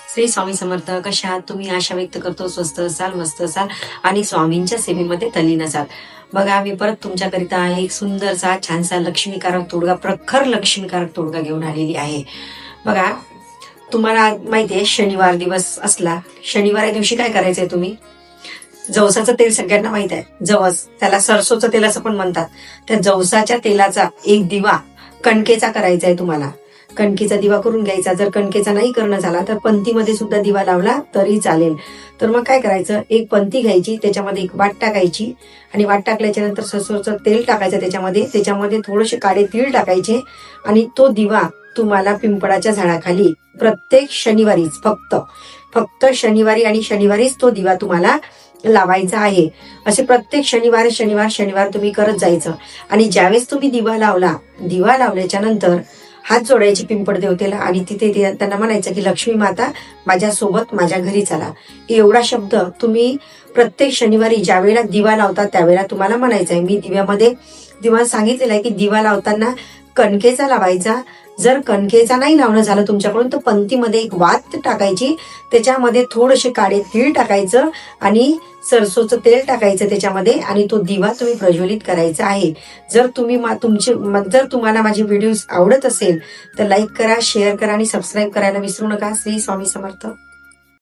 श्री स्वामी समर्थ. कशा आहात तुम्ही? आशा व्यक्त करतो स्वस्त असाल, मस्त असाल आणि स्वामींच्या सेवेमध्ये तल्लीन असाल. बघा, मी परत तुमच्याकरिता एक सुंदरसा छानसा लक्ष्मीकारक तोडगा, प्रखर लक्ष्मीकारक तोडगा घेऊन आलेली आहे. बघा, तुम्हाला माहितीये शनिवार दिवस असला, शनिवार दिवशी काय करायचंय तुम्ही? जवसाचं तेल सगळ्यांना माहित आहे. जवस, त्याला सरसोचं तेल असं पण म्हणतात. त्या जवसाच्या तेलाचा एक दिवा कणकेचा करायचा आहे तुम्हाला. कणकेचा दिवा करून घ्यायचा. जर कणकेचा नाही करणं झाला तर पंतीमध्ये सुद्धा दिवा लावला तरी चालेल. तर मग काय करायचं, एक पंती घ्यायची, त्याच्यामध्ये एक वाट टाकायची आणि वाट टाकल्याच्या नंतर सरसोचं तेल टाकायचं त्याच्यामध्ये थोडेसे काळे तीळ टाकायचे आणि तो दिवा तुम्हाला पिंपळाच्या झाडाखाली प्रत्येक शनिवारीच, फक्त शनिवारी आणि शनिवारीच तो दिवा तुम्हाला लावायचा आहे. असे प्रत्येक शनिवार तुम्ही करत जायचं. आणि ज्यावेळेस तुम्ही दिवा लावल्याच्या नंतर हात जोडायचे पिंपळ देवतेला आणि तिथे त्यांना म्हणायचं की लक्ष्मी माता माझ्यासोबत माझ्या घरी चला. एवढा शब्द तुम्ही प्रत्येक शनिवारी ज्या वेळेला दिवा लावता त्यावेळेला तुम्हाला म्हणायचं आहे. मी दिवा सांगितलेला आहे की दिवा लावताना कणकेचा लावायचा. जर कणकेचा नाही लावणं झालं तुमच्याकडून तर पंतीमध्ये एक वात टाकायची, त्याच्यामध्ये थोडेसे काळे तीळ टाकायचं आणि सरसोचं तेल टाकायचं त्याच्यामध्ये आणि तो दिवा तुम्ही प्रज्वलित करायचा आहे. जर तुम्हाला माझे व्हिडिओज आवडत असेल तर लाईक करा, शेअर करा आणि सबस्क्राईब करायला विसरू नका. श्री स्वामी समर्थ.